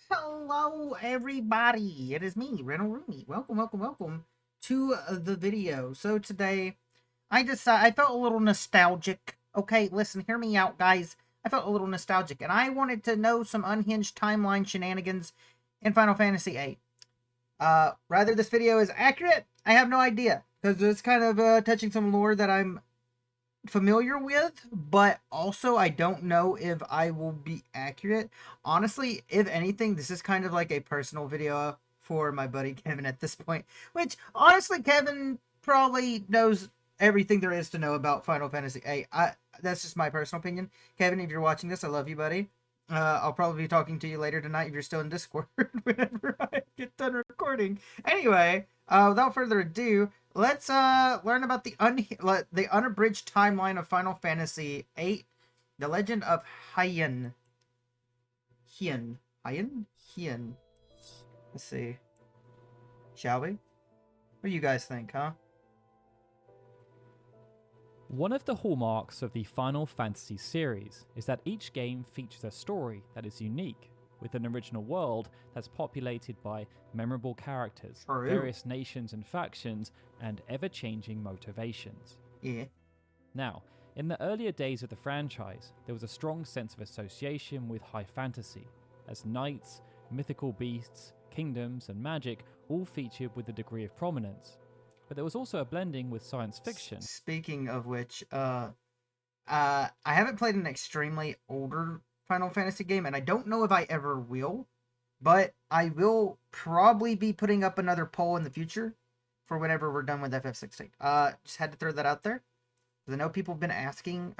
Hello, everybody. It is me, rinorumi. Welcome to the video. So today, I felt a little nostalgic. Okay, listen, hear me out, guys. I felt a little nostalgic, and I wanted to know some unhinged timeline shenanigans in Final Fantasy VIII. Rather this video is accurate, I have no idea, because it's kind of touching some lore that I'm familiar with, but also I don't know if I will be accurate. Honestly, if anything, this is kind of like a personal video for my buddy Kevin at this point, which honestly, Kevin probably knows everything there is to know about Final Fantasy VIII. That's just my personal opinion. Kevin, if you're watching this, I love you, buddy. I'll probably be talking to you later tonight if you're still in Discord whenever I get done recording. Anyway, without further ado, let's learn about the unabridged timeline of Final Fantasy VIII, The Legend of Hyne. Hyne. Let's see. Shall we? What do you guys think, huh? One of the hallmarks of the Final Fantasy series is that each game features a story that is unique, with an original world that's populated by memorable characters, various nations and factions, and ever-changing motivations. Yeah. Now, in the earlier days of the franchise, there was a strong sense of association with high fantasy, as knights, mythical beasts, kingdoms, and magic all featured with a degree of prominence. But there was also a blending with science fiction. Speaking of which, I haven't played an extremely older Final Fantasy game, and I don't know if I ever will, but I will probably be putting up another poll in the future for whenever we're done with FF16. Just had to throw that out there, because I know people have been asking,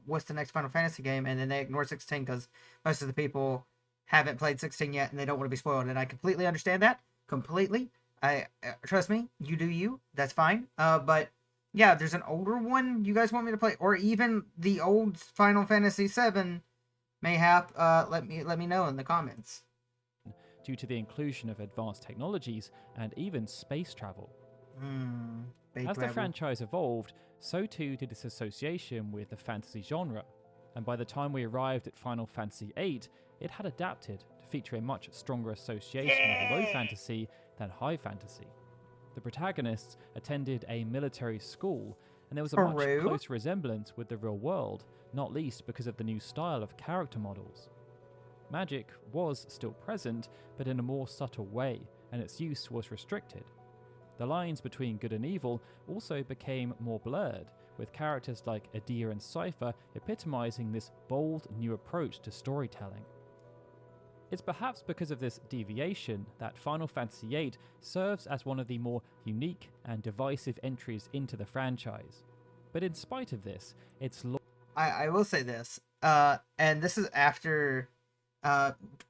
what's the next Final Fantasy game, and then they ignore 16 because most of the people haven't played 16 yet, and they don't want to be spoiled, and I completely understand that. Completely. I trust me, you do you. That's fine. But yeah, if there's an older one you guys want me to play, or even the old Final Fantasy VII, mayhap, let me know in the comments. Due to the inclusion of advanced technologies and even space travel. As the franchise evolved, so too did its association with the fantasy genre, and by the time we arrived at Final Fantasy VIII, it had adapted to feature a much stronger association of low fantasy than high fantasy. The protagonists attended a military school, and there was a much closer resemblance with the real world, not least because of the new style of character models. Magic was still present, but in a more subtle way, and its use was restricted. The lines between good and evil also became more blurred, with characters like Adia and Cypher epitomizing this bold new approach to storytelling. It's perhaps because of this deviation that Final Fantasy VIII serves as one of the more unique and divisive entries into the franchise. But in spite of this, it's I will say this, and this is after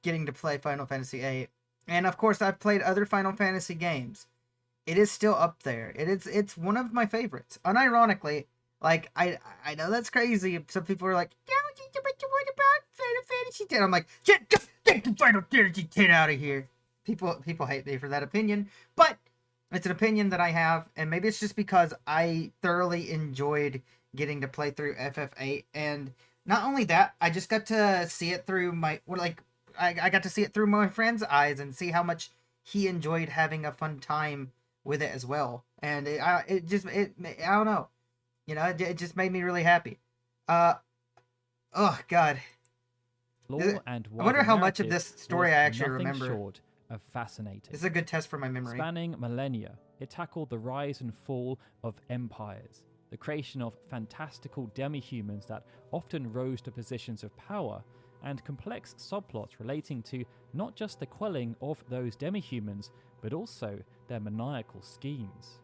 getting to play Final Fantasy VIII, and of course I've played other Final Fantasy games. It is still up there. It's one of my favorites. Unironically, like I know that's crazy. Some people are like, "Don't what you want about Final Fantasy X?" I'm like, "Get the Final Fantasy X out of here." People hate me for that opinion, but it's an opinion that I have, and maybe it's just because I thoroughly enjoyed getting to play through FF8, and not only that, I just got to see it through I got to see it through my friend's eyes and see how much he enjoyed having a fun time with it as well, and I don't know, it just made me really happy. Oh god, I wonder how much of this story I actually remember. Short of fascinating. It's a good test for my memory. Spanning millennia, it tackled the rise and fall of empires, the creation of fantastical demi-humans that often rose to positions of power, and complex subplots relating to not just the quelling of those demi-humans, but also their maniacal schemes.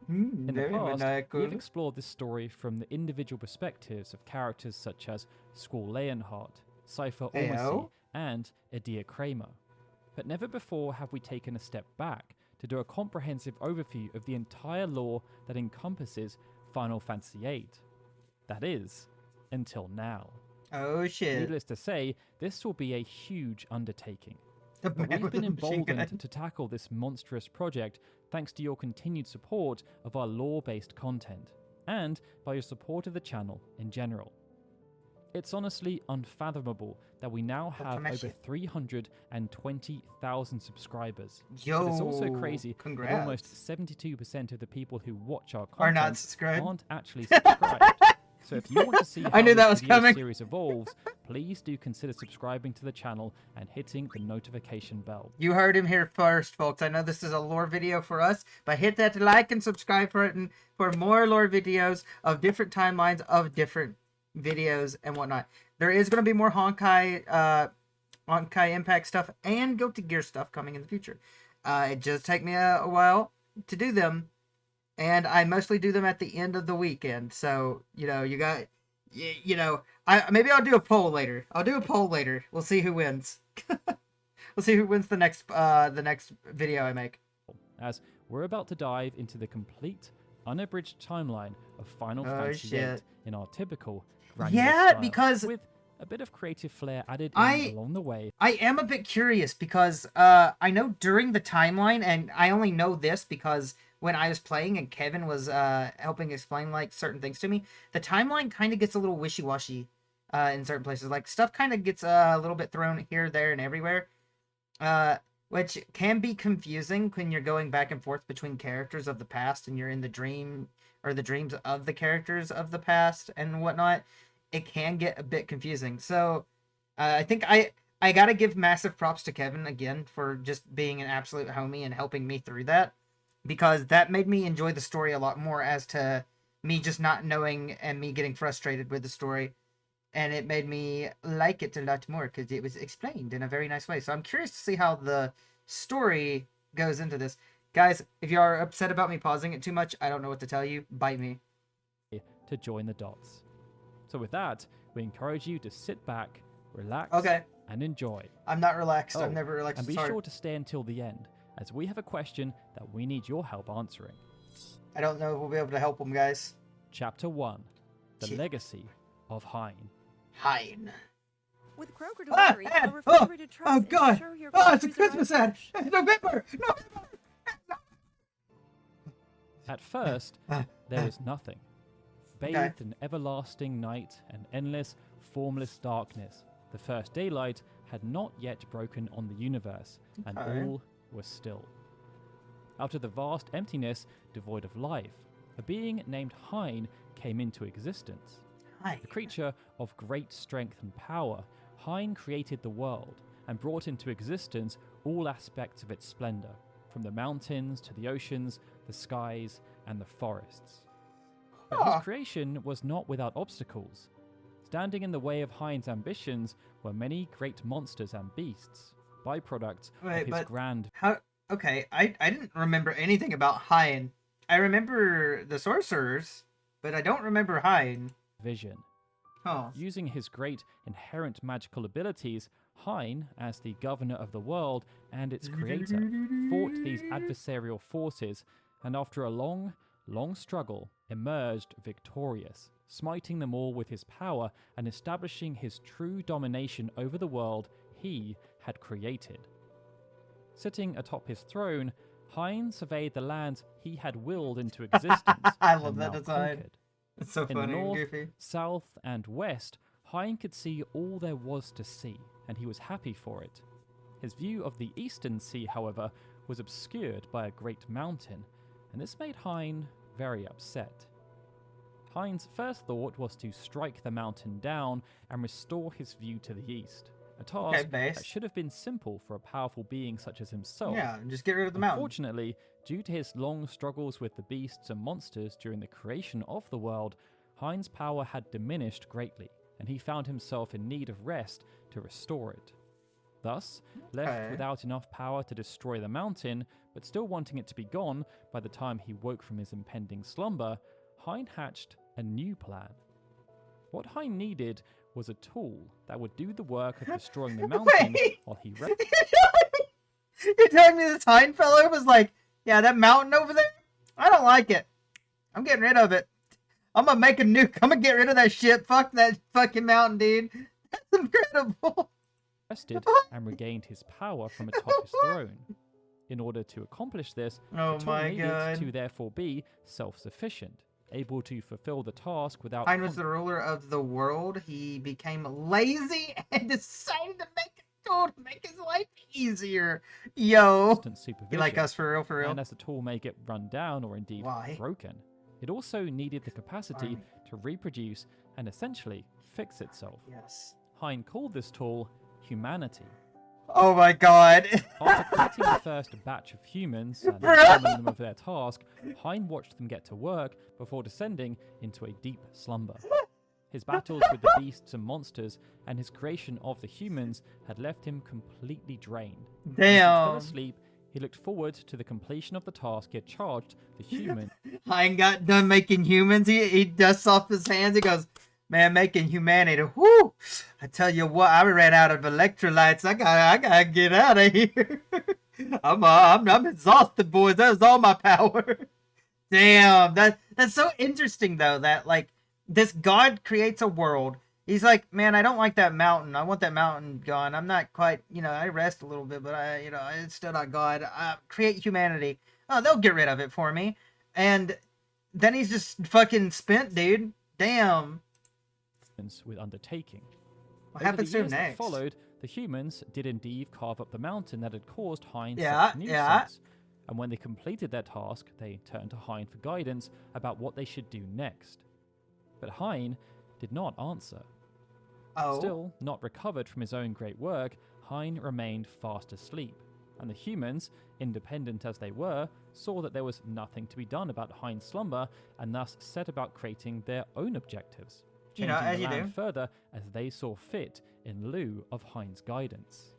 In the past, we've explored this story from the individual perspectives of characters such as Squall Leonhardt, Cypher Ormsey, and Adia Kramer. But never before have we taken a step back to do a comprehensive overview of the entire lore that encompasses Final Fantasy VIII. That is, until now. Oh shit. Needless to say, this will be a huge undertaking. But we've been emboldened to tackle this monstrous project thanks to your continued support of our lore-based content, and by your support of the channel in general. It's honestly unfathomable that we now have over 320,000 subscribers. Yo, but it's also crazy congrats. that almost 72% of the people who watch our are not content subscribed. aren't actually subscribed. So if you want to see how this video series evolves, please do consider subscribing to the channel and hitting the notification bell. You heard him here first, folks. I know this is a lore video for us, but hit that like and subscribe for it and for more lore videos of different timelines of different videos and whatnot. There is going to be more Honkai Impact stuff and Guilty Gear stuff coming in the future. It just take me a while to do them, and I mostly do them at the end of the weekend. So maybe I'll do a poll later. We'll see who wins. We'll see who wins the next video I make. As we're about to dive into the complete unabridged timeline of Final Fantasy VIII in our typical style, because with a bit of creative flair added in along the way. I am a bit curious because I know during the timeline, and I only know this because when I was playing and Kevin was helping explain like certain things to me, the timeline kind of gets a little wishy-washy in certain places. Like stuff kind of gets a little bit thrown here, there, and everywhere, which can be confusing when you're going back and forth between characters of the past and you're in the dream or the dreams of the characters of the past and whatnot. It can get a bit confusing. So I think I gotta give massive props to Kevin again for just being an absolute homie and helping me through that, because that made me enjoy the story a lot more as to me just not knowing and me getting frustrated with the story. And it made me like it a lot more because it was explained in a very nice way. So I'm curious to see how the story goes into this. Guys, if you are upset about me pausing it too much, I don't know what to tell you. Bite me. To join the dots. So with that, we encourage you to sit back, relax, and enjoy. I'm not relaxed. I'm never relaxed. And be sure to stay until the end, as we have a question that we need your help answering. I don't know if we'll be able to help them, guys. Chapter 1. The Legacy of Hyne. Hyne. With Kroger delivery, refrigerated trucks ensure your it's a Christmas ad. It's November. At first, there was nothing. Bathed in everlasting night and endless, formless darkness, the first daylight had not yet broken on the universe, and all was still. Out of the vast emptiness, devoid of life, a being named Hyne came into existence. A creature of great strength and power, Hyne created the world and brought into existence all aspects of its splendor, from the mountains to the oceans, the skies, and the forests. But his creation was not without obstacles. Standing in the way of Hyne's ambitions were many great monsters and beasts, byproducts of his grand... Okay, I didn't remember anything about Hyne. I remember the sorcerers, but I don't remember Hyne. Vision. Oh. Using his great inherent magical abilities, Hyne, as the governor of the world and its creator, fought these adversarial forces, and after a long struggle, emerged victorious, smiting them all with his power and establishing his true domination over the world he had created. Sitting atop his throne, Hyne surveyed the lands he had willed into existence. I love that design. Conquered. It's so funny. In the north, and goofy. south, and west, Hyne could see all there was to see, and he was happy for it. His view of the eastern sea, however, was obscured by a great mountain, and this made Hyne very upset. Hyne's first thought was to strike the mountain down and restore his view to the east, a task that should have been simple for a powerful being such as himself. Yeah, just get rid of the mountain. Unfortunately, due to his long struggles with the beasts and monsters during the creation of the world, Hyne's power had diminished greatly, and he found himself in need of rest to restore it. Thus, left without enough power to destroy the mountain, but still wanting it to be gone by the time he woke from his impending slumber, Hyne hatched a new plan. What Hyne needed was a tool that would do the work of destroying the mountain while he rested. You're telling me this Hyne fellow was like, yeah, that mountain over there? I don't like it. I'm getting rid of it. I'm gonna make a nuke. I'm gonna get rid of that shit. Fuck that fucking mountain, dude. That's incredible. Rested and regained his power from atop his throne. In order to accomplish this, the tool needed to therefore be self-sufficient. able to fulfill the task without... Hyne was the ruler of the world. He became lazy and decided to make a tool to make his life easier. Yo. Supervision. You like us for real, for real? And as the tool may get run down or indeed broken, it also needed the capacity to reproduce and essentially fix itself. Yes. Hyne called this tool humanity. Oh my god. After collecting the first batch of humans and informing them of their task, Hyne watched them get to work before descending into a deep slumber. His battles with the beasts and monsters and his creation of the humans had left him completely drained. Damn. As he fell asleep, he looked forward to the completion of the task he had charged the human. Hyne got done making humans. He dusts off his hands. He goes, man, making humanity. Whoo! I tell you what, I ran out of electrolytes. I gotta get out of here. I'm exhausted, boys. That was all my power. Damn, that's so interesting though. That like this God creates a world. He's like, man, I don't like that mountain. I want that mountain gone. I'm not quite, I rest a little bit, but it's still not God. Create humanity. Oh, they'll get rid of it for me. And then he's just fucking spent, dude. Damn. With undertaking. What happens to him next? That followed, the humans did indeed carve up the mountain that had caused Hyne such nuisance. And when they completed their task, they turned to Hyne for guidance about what they should do next. But Hyne did not answer. Oh. Still, not recovered from his own great work, Hyne remained fast asleep. And the humans, independent as they were, saw that there was nothing to be done about Hyne's slumber and thus set about creating their own objectives. Changing the land further as they saw fit in lieu of Hyne's guidance.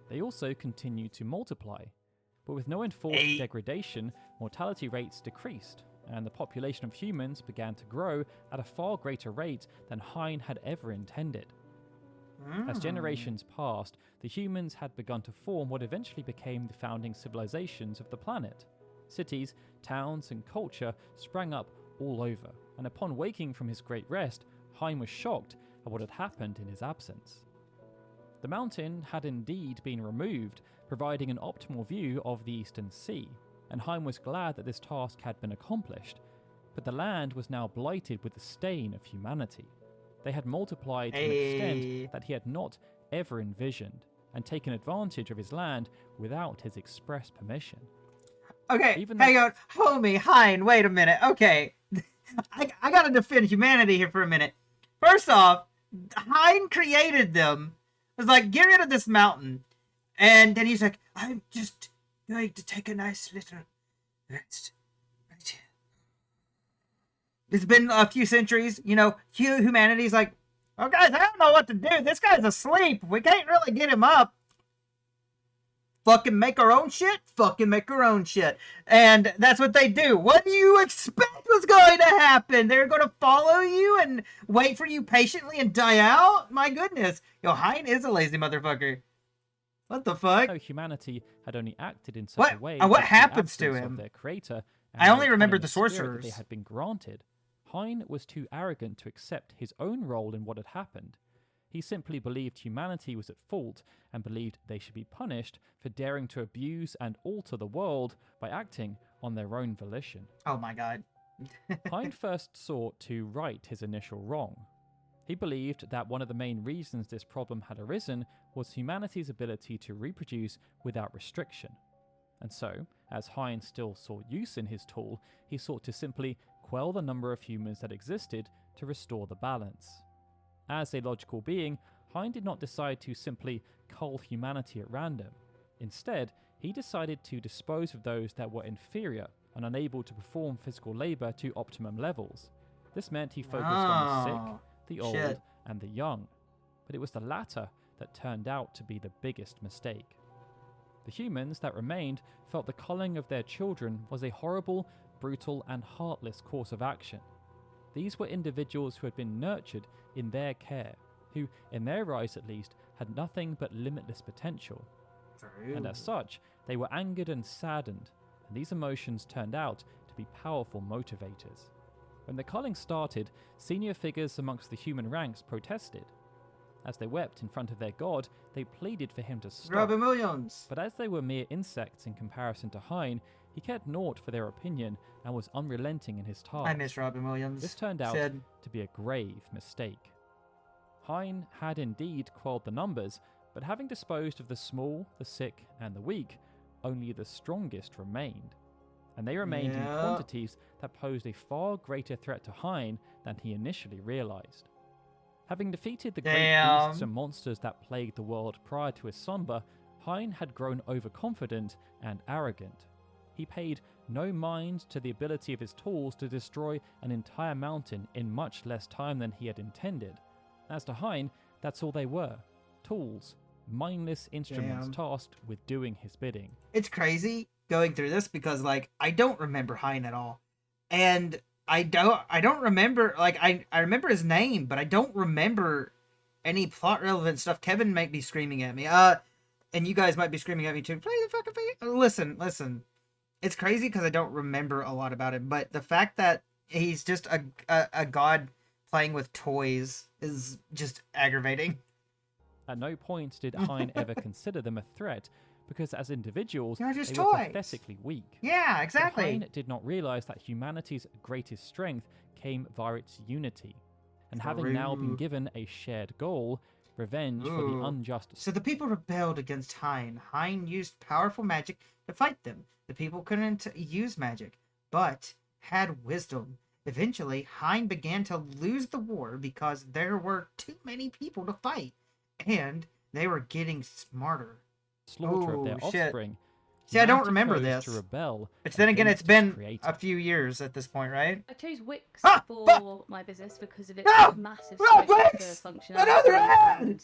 They also continued to multiply, but with no enforced degradation, mortality rates decreased, and the population of humans began to grow at a far greater rate than Hyne had ever intended. As generations passed, the humans had begun to form what eventually became the founding civilizations of the planet. Cities, towns, and culture sprang up all over, and upon waking from his great rest, Hyne was shocked at what had happened in his absence. The mountain had indeed been removed, providing an optimal view of the Eastern Sea, and Hyne was glad that this task had been accomplished. But the land was now blighted with the stain of humanity. They had multiplied to an extent that he had not ever envisioned, and taken advantage of his land without his express permission. Okay, hang on. Homie, Hyne, wait a minute. Okay, I gotta defend humanity here for a minute. First off, Hyne created them. It was like, get rid of this mountain. And then he's like, I'm just going to take a nice little rest right here. It's been a few centuries, humanity's like, oh guys, I don't know what to do. This guy's asleep. We can't really get him up. Fucking make our own shit? Fucking make our own shit. And that's what they do. What do you expect was going to happen? They're going to follow you and wait for you patiently and die out? My goodness. Yo, Hyne is a lazy motherfucker. What the fuck? No, humanity had only acted in such a way. What happens to him? Their creator, I only remembered the sorcerers. They had been granted. Hyne was too arrogant to accept his own role in what had happened. He simply believed humanity was at fault and believed they should be punished for daring to abuse and alter the world by acting on their own volition. Oh my god. Hyne first sought to right his initial wrong. He believed that one of the main reasons this problem had arisen was humanity's ability to reproduce without restriction. And so, as Hyne still saw use in his tool, he sought to simply quell the number of humans that existed to restore the balance. As a logical being, Hyne did not decide to simply cull humanity at random. Instead, he decided to dispose of those that were inferior and unable to perform physical labor to optimum levels. This meant he focused on the sick, the old, and the young. But it was the latter that turned out to be the biggest mistake. The humans that remained felt the culling of their children was a horrible, brutal, and heartless course of action. These were individuals who had been nurtured in their care, who, in their eyes at least, had nothing but limitless potential. True. And as such, they were angered and saddened, and these emotions turned out to be powerful motivators. When the culling started, senior figures amongst the human ranks protested. As they wept in front of their god, they pleaded for him to stop. Robin Williams! But as they were mere insects in comparison to Hyne, he cared naught for their opinion and was unrelenting in his task. I miss Robin Williams. This turned out to be a grave mistake. Hyne had indeed quelled the numbers, but having disposed of the small, the sick, and the weak, only the strongest remained. And they remained in quantities that posed a far greater threat to Hyne than he initially realized. Having defeated the great beasts and monsters that plagued the world prior to his slumber, Hyne had grown overconfident and arrogant. He paid no mind to the ability of his tools to destroy an entire mountain in much less time than he had intended. As to Hyne, that's all they were. Tools, mindless instruments tasked with doing his bidding. It's crazy going through this because, like, I don't remember Hyne at all. And I don't remember, like, I remember his name, but I don't remember any plot relevant stuff. Kevin might be screaming at me. And you guys might be screaming at me too. Play the fucking video. Listen. It's crazy because I don't remember a lot about him, but the fact that he's just a god playing with toys is just aggravating. At no point did Hyne ever consider them a threat, because as individuals, They're just they were toys. pathetically weak. Yeah, exactly. But Hyne did not realize that humanity's greatest strength came via its unity. And having now been given a shared goal, revenge for the unjust... So the people rebelled against Hyne. Hyne used powerful magic to fight them. The people couldn't use magic, but had wisdom. Eventually, Hyne began to lose the war because there were too many people to fight, and they were getting smarter. Slaughter of their offspring. See, I don't remember this. To rebel but then again, it's been a few years at this point, right? I chose Wix for my business because of its massive scope for functionality.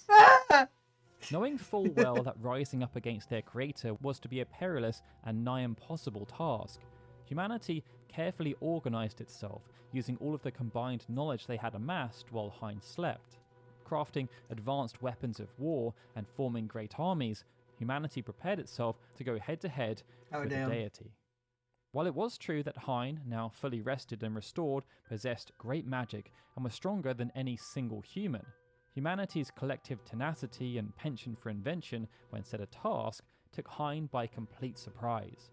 Knowing full well that rising up against their creator was to be a perilous and nigh impossible task, humanity carefully organized itself, using all of the combined knowledge they had amassed while Hyne slept. Crafting advanced weapons of war and forming great armies, humanity prepared itself to go head-to-head with the deity. While it was true that Hyne, now fully rested and restored, possessed great magic and was stronger than any single human, humanity's collective tenacity and penchant for invention when set a task took Hyne by complete surprise.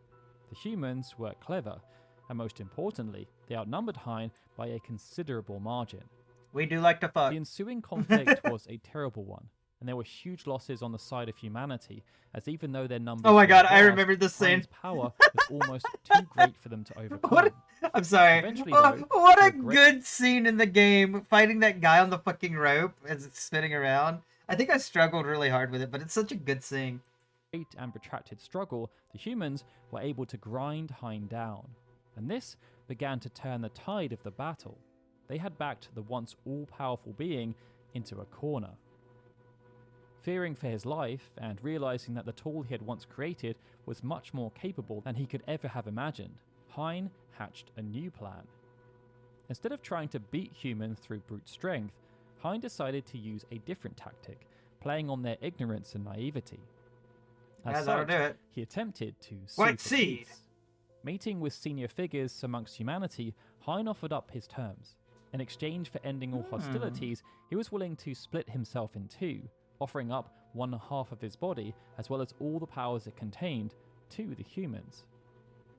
The humans were clever, and most importantly, they outnumbered Hyne by a considerable margin. We do like to fuck. The ensuing conflict was a terrible one, and there were huge losses on the side of humanity, as even though their numbers... Oh my god, I vast, remember this scene. Hyne's power was almost too great for them to overcome. I'm sorry. Eventually, though, what a good scene in the game, fighting that guy on the fucking rope as it's spinning around. I think I struggled really hard with it, but it's such a good scene. Great and protracted struggle, the humans were able to grind Hyne down, and this began to turn the tide of the battle. They had backed the once all-powerful being into a corner. Fearing for his life, and realizing that the tool he had once created was much more capable than he could ever have imagined, Hyne hatched a new plan. Instead of trying to beat humans through brute strength, Hyne decided to use a different tactic, playing on their ignorance and naivety. As such, he attempted to White seed! Meeting with senior figures amongst humanity, Hyne offered up his terms. In exchange for ending all hostilities, he was willing to split himself in two, offering up one half of his body, as well as all the powers it contained, to the humans.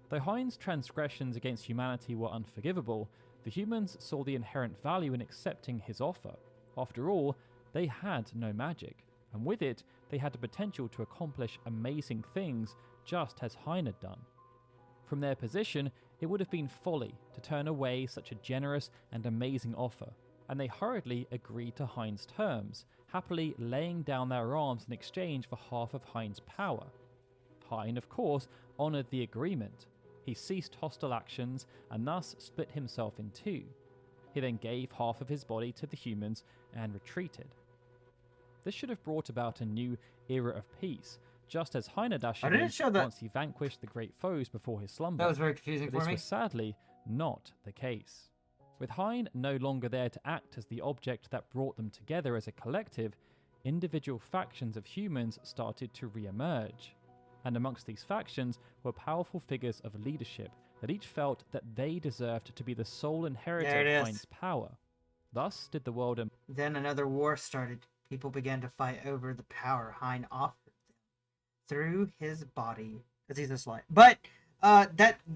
Though Hyne's transgressions against humanity were unforgivable, the humans saw the inherent value in accepting his offer. After all, they had no magic, and with it, they had the potential to accomplish amazing things, just as Hyne had done. From their position, it would have been folly to turn away such a generous and amazing offer, and they hurriedly agreed to Hyne's terms, happily laying down their arms in exchange for half of Hyne's power. Hyne, of course, honoured the agreement. He ceased hostile actions and thus split himself in two. He then gave half of his body to the humans and retreated. This should have brought about a new era of peace, just as Hyne had ushered in once he vanquished the great foes before his slumber. That was very confusing for me. This was sadly not the case. With Hyne no longer there to act as the object that brought them together as a collective, individual factions of humans started to re-emerge. And amongst these factions were powerful figures of leadership that each felt that they deserved to be the sole inheritor of Hyne's power. Thus did the world... Then another war started. people began to fight over the power Hyne offered them through his body, because he's a slut. But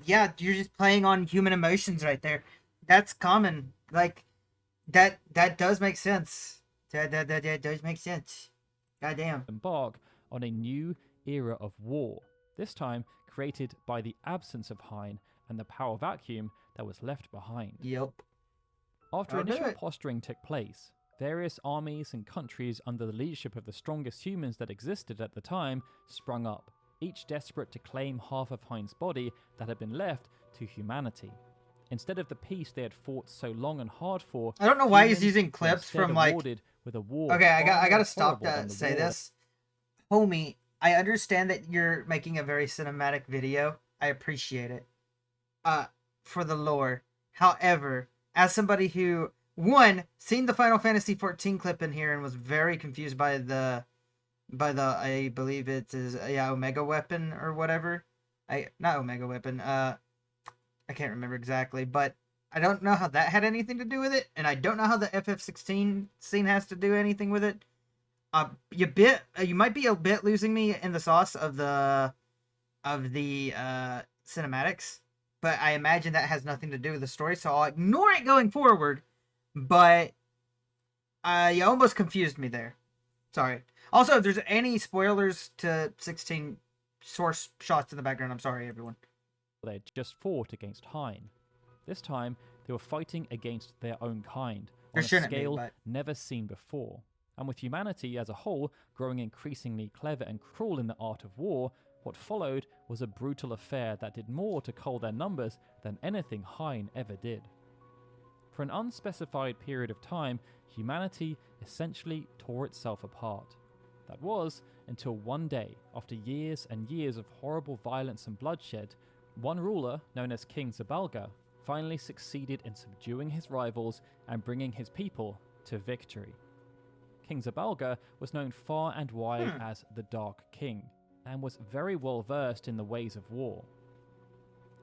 yeah, you're just playing on human emotions right there. That's common. Like that does make sense. That does make sense. Goddamn. Embark on a new era of war, this time created by the absence of Hyne and the power vacuum that was left behind. Yep. After initial posturing took place, various armies and countries under the leadership of the strongest humans that existed at the time sprung up, each desperate to claim half of Hyne's body that had been left to humanity. Instead of the peace they had fought so long and hard for, I don't know why he's using clips from like. With a war okay, I gotta stop that. Say this, homie. I understand that you're making a very cinematic video. I appreciate it. For the lore. However, as somebody who seen the Final Fantasy 14 clip in here and was very confused by the I believe it is Omega weapon or whatever. Not Omega weapon. I can't remember exactly, but I don't know how that had anything to do with it, and I don't know how the FF16 scene has to do anything with it. You might be a bit losing me in the sauce of the cinematics, but I imagine that has nothing to do with the story, so I'll ignore it going forward. But you almost confused me there. Sorry. Also, if there's any spoilers to 16 source shots in the background, I'm sorry, everyone. They had just fought against Hyne. This time, they were fighting against their own kind on a scale never seen before. And with humanity as a whole growing increasingly clever and cruel in the art of war, what followed was a brutal affair that did more to cull their numbers than anything Hyne ever did. For an unspecified period of time, humanity essentially tore itself apart. That was until one day, after years and years of horrible violence and bloodshed, one ruler, known as King Zabalga, finally succeeded in subduing his rivals and bringing his people to victory. King Zabalga was known far and wide as the Dark King, and was very well versed in the ways of war.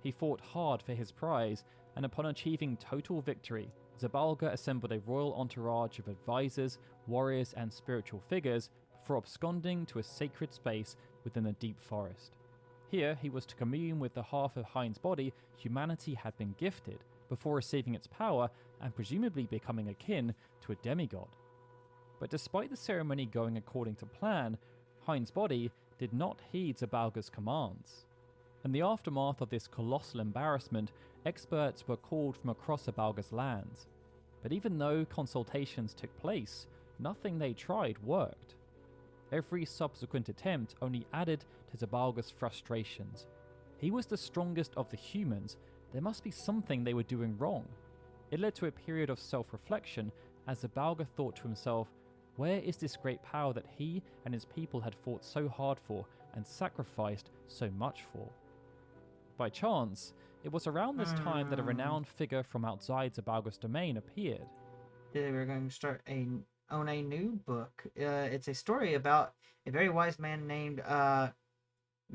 He fought hard for his prize, and upon achieving total victory, Zabalga assembled a royal entourage of advisors, warriors, and spiritual figures before absconding to a sacred space within the deep forest. Here, he was to commune with the half of Hyne's body humanity had been gifted, before receiving its power and presumably becoming akin to a demigod. But despite the ceremony going according to plan, Hyne's body did not heed Zabalga's commands. In the aftermath of this colossal embarrassment, experts were called from across Zabalga's lands. But even though consultations took place, nothing they tried worked. Every subsequent attempt only added to Zabalga's frustrations. He was the strongest of the humans. There must be something they were doing wrong. It led to a period of self-reflection as Zabalga thought to himself, where is this great power that he and his people had fought so hard for and sacrificed so much for? By chance, it was around this time that a renowned figure from outside Zabalga's domain appeared. We're going to start on a new book. It's a story about a very wise man named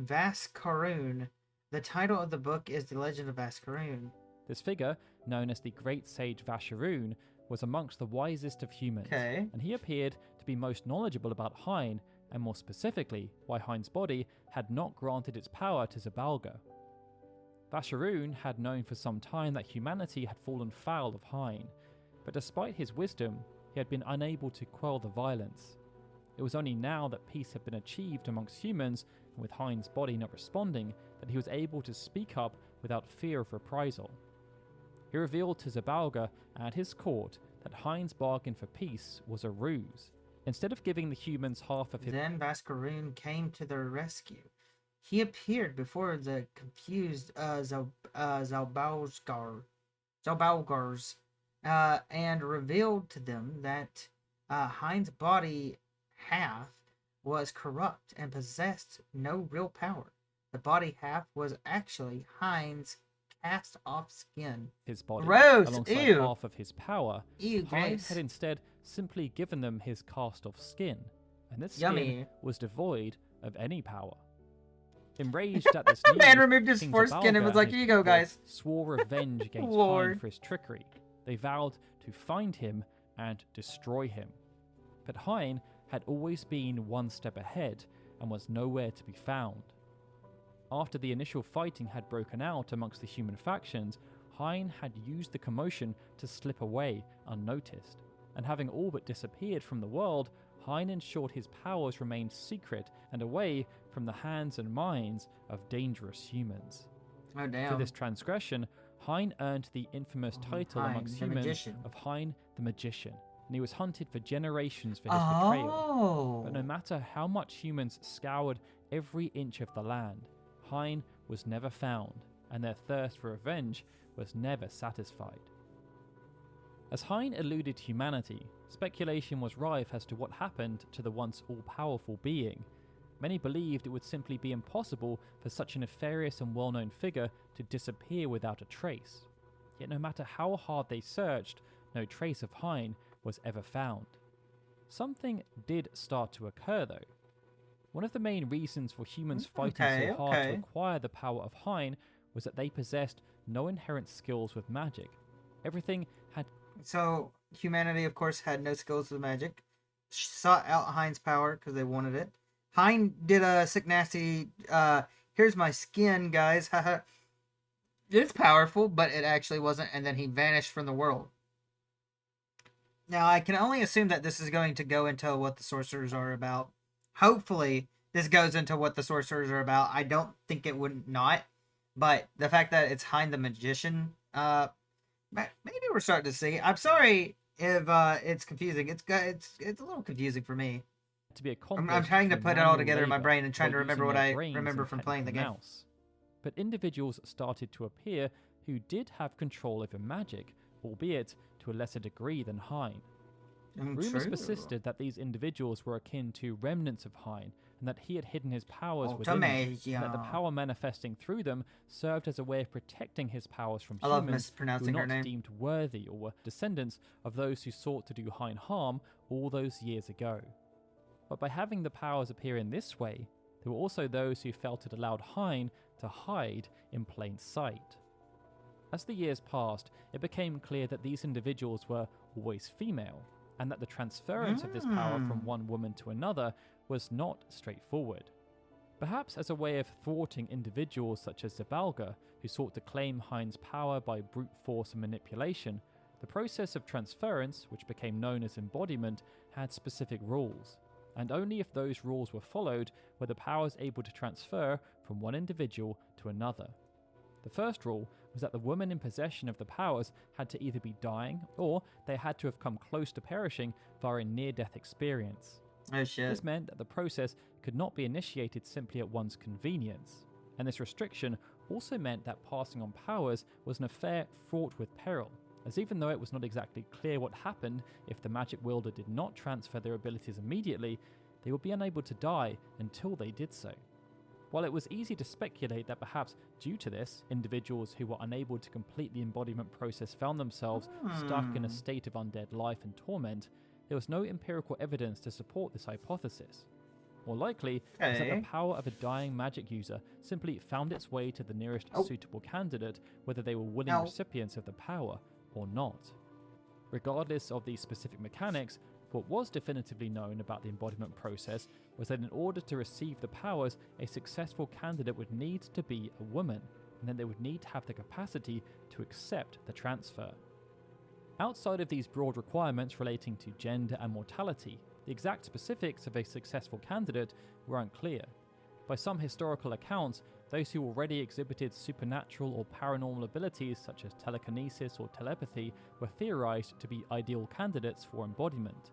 Vascaroon. The title of the book is The Legend of Vascaroon. This figure, known as the Great Sage Vascaroon, was amongst the wisest of humans, and he appeared to be most knowledgeable about Hyne, and more specifically, why Hyne's body had not granted its power to Zabalga. Vascaroon had known for some time that humanity had fallen foul of Hyne, but despite his wisdom, he had been unable to quell the violence. It was only now that peace had been achieved amongst humans, and with Hyne's body not responding, that he was able to speak up without fear of reprisal. He revealed to Zabalga and his court that Hyne's bargain for peace was a ruse. Instead of giving the humans half of his... Then Vascaroon came to their rescue. He appeared before the confused Zabalgars and revealed to them that Hyne's body half was corrupt and possessed no real power. The body half was actually Hyne's cast off skin. His body, gross, alongside ew. half of his power, Ew, Hyne gross. had instead simply given them his cast off skin, and this Yummy. skin was devoid of any power. Enraged at this news, Man removed his King foreskin and was Zabalga like, and "Here you his go, people guys." swore revenge against Lord. Hyne for his trickery. They vowed to find him and destroy him. but Hyne had always been one step ahead and was nowhere to be found. After the initial fighting had broken out amongst the human factions, Hyne had used the commotion to slip away unnoticed, and having all but disappeared from the world, Hyne ensured his powers remained secret and away from the hands and minds of dangerous humans. Oh, damn. For this transgression, Hyne earned the infamous title Hyne, amongst the humans magician. of Hyne the Magician, and he was hunted for generations for his betrayal. But no matter how much humans scoured every inch of the land, Hyne was never found, and their thirst for revenge was never satisfied. As Hyne eluded humanity, speculation was rife as to what happened to the once all-powerful being. Many believed it would simply be impossible for such a nefarious and well-known figure to disappear without a trace. Yet no matter how hard they searched, no trace of Hyne was ever found. Something did start to occur though. One of the main reasons for humans fighting so hard to acquire the power of Hyne was that they possessed no inherent skills with magic. Everything had... So, humanity, of course, had no skills with magic. Sought out Hyne's power because they wanted it. Hyne did a sick nasty, here's my skin, guys. It's powerful, but it actually wasn't, and then he vanished from the world. Now, I can only assume that this is going to go into what the sorcerers are about. Hopefully, this goes into what the sorcerers are about. I don't think it would not, but the fact that it's Hyne the Magician, maybe we're starting to see. I'm sorry if it's confusing. It's a little confusing for me. To be I'm trying to put it all together in my brain and trying to remember what I remember from playing the game. But individuals started to appear who did have control over magic, albeit to a lesser degree than Hyne. Rumours persisted that these individuals were akin to remnants of Hyne, and that he had hidden his powers within them, and that the power manifesting through them served as a way of protecting his powers from humans who were not deemed worthy or were descendants of those who sought to do Hyne harm all those years ago. But by having the powers appear in this way, there were also those who felt it allowed Hyne to hide in plain sight. As the years passed, it became clear that these individuals were always female, and that the transference of this power from one woman to another was not straightforward. Perhaps as a way of thwarting individuals such as Zabalga, who sought to claim Hyne's power by brute force and manipulation, the process of transference, which became known as embodiment, had specific rules, and only if those rules were followed were the powers able to transfer from one individual to another. The first rule was that the woman in possession of the powers had to either be dying or they had to have come close to perishing via a near-death experience. Oh shit. This meant that the process could not be initiated simply at one's convenience, and this restriction also meant that passing on powers was an affair fraught with peril, as even though it was not exactly clear what happened if the magic wielder did not transfer their abilities immediately, they would be unable to die until they did so. While it was easy to speculate that perhaps due to this, individuals who were unable to complete the embodiment process found themselves stuck in a state of undead life and torment, there was no empirical evidence to support this hypothesis. More likely, is that the power of a dying magic user simply found its way to the nearest suitable candidate, whether they were willing recipients of the power or not. Regardless of the specific mechanics, what was definitively known about the embodiment process was that in order to receive the powers, a successful candidate would need to be a woman, and then they would need to have the capacity to accept the transfer. Outside of these broad requirements relating to gender and mortality, the exact specifics of a successful candidate were unclear. By some historical accounts, those who already exhibited supernatural or paranormal abilities such as telekinesis or telepathy were theorized to be ideal candidates for embodiment.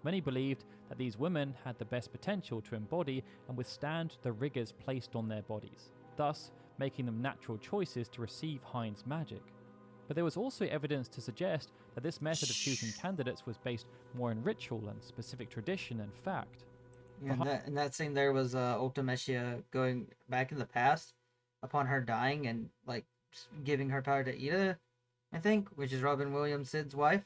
Many believed that these women had the best potential to embody and withstand the rigors placed on their bodies, thus making them natural choices to receive Hyne's magic. But there was also evidence to suggest that this method of choosing candidates was based more in ritual and specific tradition and fact. Yeah, and that scene there was Ultimecia going back in the past upon her dying and like giving her power to Ida, I think, which is Robin Williams Sid's wife.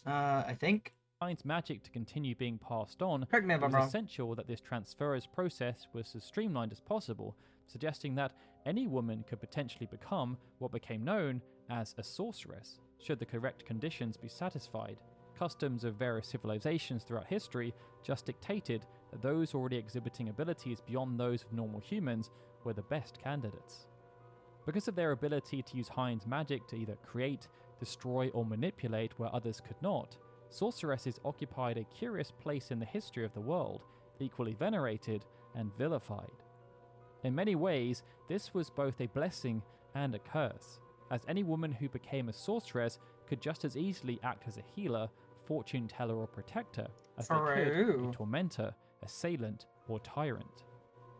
I think. Hyne's magic to continue being passed on, Correct me if I'm wrong. Essential that this transference process was as streamlined as possible, suggesting that any woman could potentially become what became known as a sorceress, should the correct conditions be satisfied, customs of various civilizations throughout history just dictated that those already exhibiting abilities beyond those of normal humans were the best candidates. Because of their ability to use Hyne's magic to either create, destroy, or manipulate where others could not, sorceresses occupied a curious place in the history of the world, equally venerated and vilified. In many ways, this was both a blessing and a curse, as any woman who became a sorceress could just as easily act as a healer, fortune teller, or protector as they could a tormentor, assailant, or tyrant.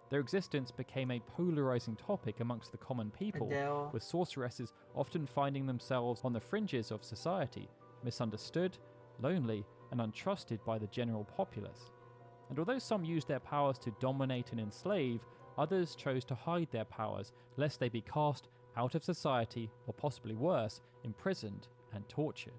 Their existence became a polarizing topic amongst the common people, with sorceresses often finding themselves on the fringes of society, misunderstood, lonely, and untrusted by the general populace. And although some used their powers to dominate and enslave, others chose to hide their powers lest they be cast out of society, or possibly worse, imprisoned and tortured.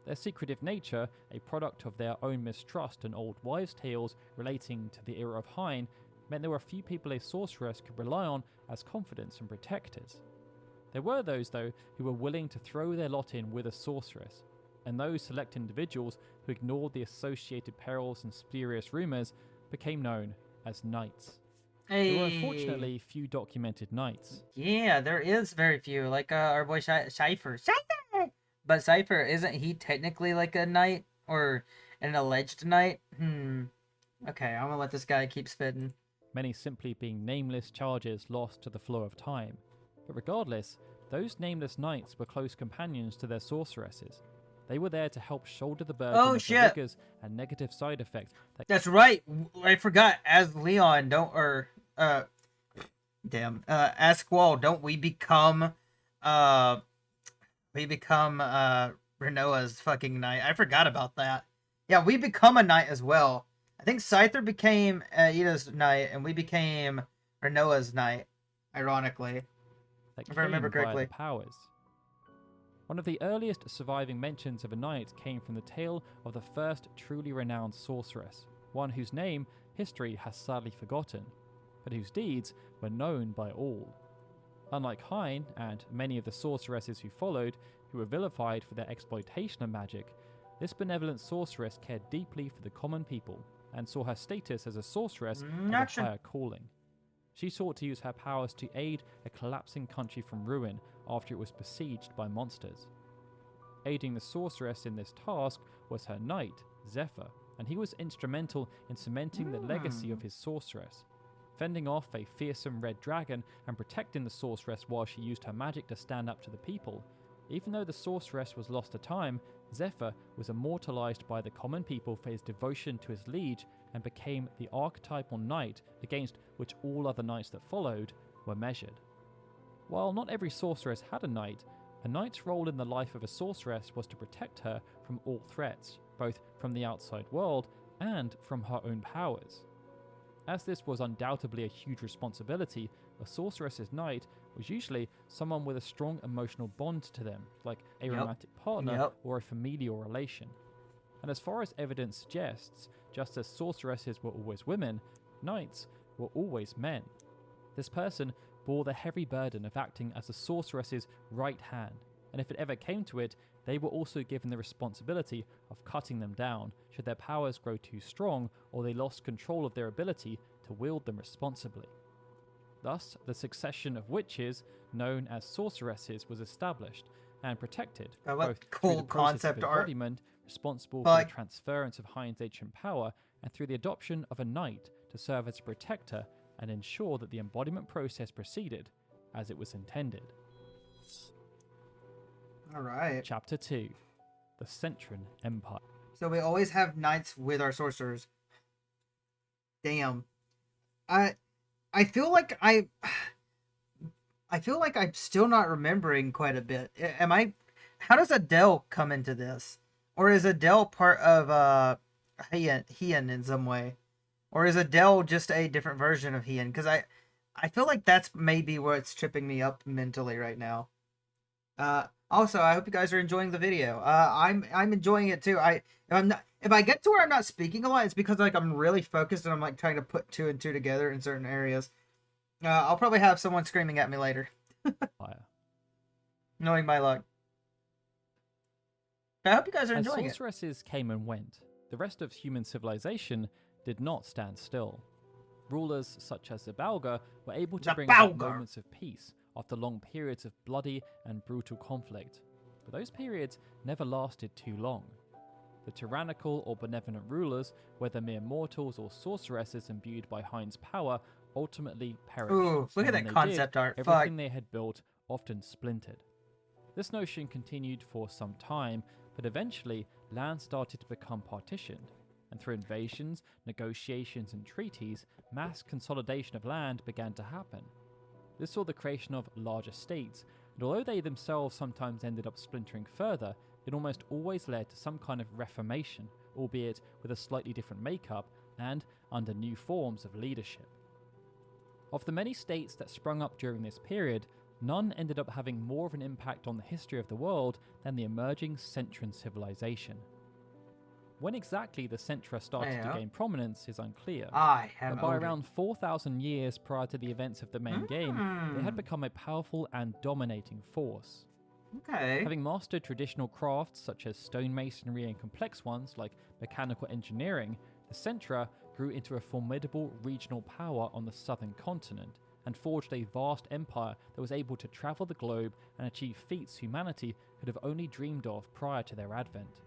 Their secretive nature, a product of their own mistrust and old wives' tales relating to the era of Hyne, meant there were few people a sorceress could rely on as confidants and protectors. There were those, though, who were willing to throw their lot in with a sorceress, and those select individuals who ignored the associated perils and spurious rumours became known as knights. Hey. There were unfortunately few documented knights. Yeah, there is very few. Like our boy Cypher. But Cypher, isn't he technically like a knight? Or an alleged knight? Okay, I'm gonna let this guy keep spitting. Many simply being nameless charges lost to the flow of time. But regardless, those nameless knights were close companions to their sorceresses. They were there to help shoulder the burden of the rigors and negative side effects. That's right. I forgot. As Leon, as Squall, don't we become, Renoa's fucking knight? I forgot about that. Yeah, we become a knight as well. I think Scyther became Ida's knight, and we became Renoa's knight, ironically. If I remember correctly. Powers. One of the earliest surviving mentions of a knight came from the tale of the first truly renowned sorceress, one whose name history has sadly forgotten, but whose deeds were known by all. Unlike Hyne and many of the sorceresses who followed, who were vilified for their exploitation of magic, this benevolent sorceress cared deeply for the common people and saw her status as a sorceress as a higher calling. She sought to use her powers to aid a collapsing country from ruin after it was besieged by monsters. Aiding the sorceress in this task was her knight, Zephyr, and he was instrumental in cementing the legacy of his sorceress, fending off a fearsome red dragon and protecting the sorceress while she used her magic to stand up to the people. Even though the sorceress was lost to time, Zephyr was immortalized by the common people for his devotion to his liege and became the archetypal knight against which all other knights that followed were measured. While not every sorceress had a knight's role in the life of a sorceress was to protect her from all threats, both from the outside world and from her own powers. As this was undoubtedly a huge responsibility, a sorceress's knight was usually someone with a strong emotional bond to them, like a romantic partner or a familial relation. And as far as evidence suggests, just as sorceresses were always women, knights were always men. This person bore the heavy burden of acting as the sorceress's right hand, and if it ever came to it, they were also given the responsibility of cutting them down should their powers grow too strong or they lost control of their ability to wield them responsibly. Thus, the succession of witches, known as sorceresses, was established and protected, both through the process of embodiment, responsible for the transference of Hyne's ancient power, and through the adoption of a knight to serve as a protector and ensure that the embodiment process proceeded as it was intended. Alright. Chapter 2. The Centran Empire. So we always have knights with our sorcerers. Damn. I feel like I'm still not remembering quite a bit. How does Adele come into this? Or is Adele part of Hyne in some way? Or is Adele just a different version of Hyne? Because I feel like that's maybe what's tripping me up mentally right now. Also, I hope you guys are enjoying the video. I'm enjoying it too. If I get to where I'm not speaking a lot, it's because like I'm really focused and I'm like trying to put two and two together in certain areas. I'll probably have someone screaming at me later. Knowing my luck. I hope you guys are As enjoying it. sorceresses came and went, the rest of human civilization did not stand still. Rulers such as the Balga were able to bring about moments of peace after long periods of bloody and brutal conflict, but those periods never lasted too long. The tyrannical or benevolent rulers, whether mere mortals or sorceresses imbued by Hyne's power, ultimately perished. Ooh, look at that concept art. Everything they had built often splintered. This notion continued for some time, but eventually land started to become partitioned, and through invasions, negotiations, and treaties, mass consolidation of land began to happen. This saw the creation of larger states, and although they themselves sometimes ended up splintering further, it almost always led to some kind of reformation, albeit with a slightly different makeup and under new forms of leadership. Of the many states that sprung up during this period, none ended up having more of an impact on the history of the world than the emerging Centran civilization. When exactly the Centra started to gain prominence is unclear, but by around 4,000 years prior to the events of the main game, they had become a powerful and dominating force. Having mastered traditional crafts such as stonemasonry and complex ones like mechanical engineering, the Centra grew into a formidable regional power on the southern continent and forged a vast empire that was able to travel the globe and achieve feats humanity could have only dreamed of prior to their advent.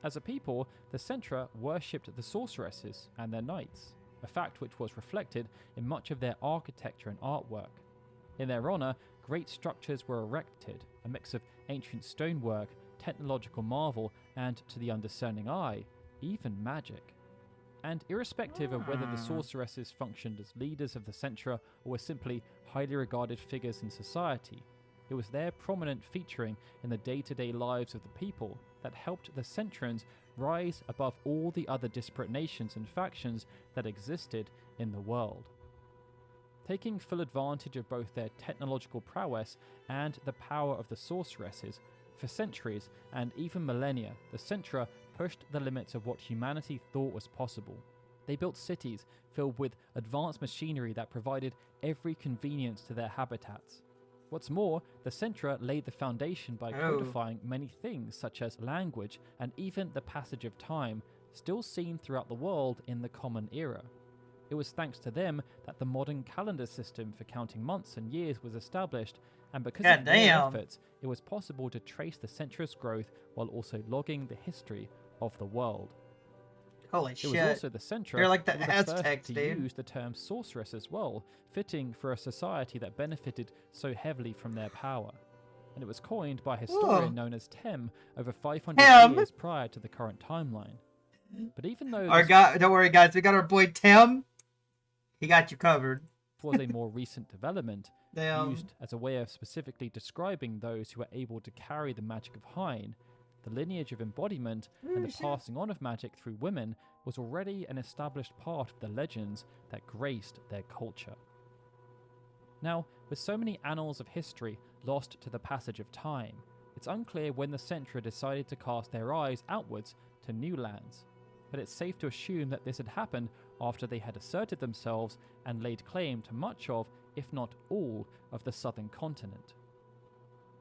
As a people, the Centra worshipped the sorceresses and their knights, a fact which was reflected in much of their architecture and artwork. In their honour, great structures were erected, a mix of ancient stonework, technological marvel, and, to the undiscerning eye, even magic. And irrespective of whether the sorceresses functioned as leaders of the Centra or were simply highly regarded figures in society, it was their prominent featuring in the day-to-day lives of the people that helped the Centrans rise above all the other disparate nations and factions that existed in the world. Taking full advantage of both their technological prowess and the power of the sorceresses, for centuries and even millennia, the Centra pushed the limits of what humanity thought was possible. They built cities filled with advanced machinery that provided every convenience to their habitats. What's more, the Centra laid the foundation by codifying many things such as language and even the passage of time, still seen throughout the world in the Common Era. It was thanks to them that the modern calendar system for counting months and years was established, and because of their efforts, it was possible to trace the Centra's growth while also logging the history of the world. Holy shit. It was also the Centra They're like the that were the Aztecs, first to use the term sorceress as well, fitting for a society that benefited so heavily from their power. And it was coined by a historian known as Tem over 500 years prior to the current timeline. But even though don't worry guys, we got our boy Tim. He got you covered. Was a more recent development, used as a way of specifically describing those who were able to carry the magic of Hyne, the lineage of embodiment and the passing on of magic through women was already an established part of the legends that graced their culture. Now, with so many annals of history lost to the passage of time, it's unclear when the Centra decided to cast their eyes outwards to new lands, but it's safe to assume that this had happened after they had asserted themselves and laid claim to much of, if not all, of the southern continent.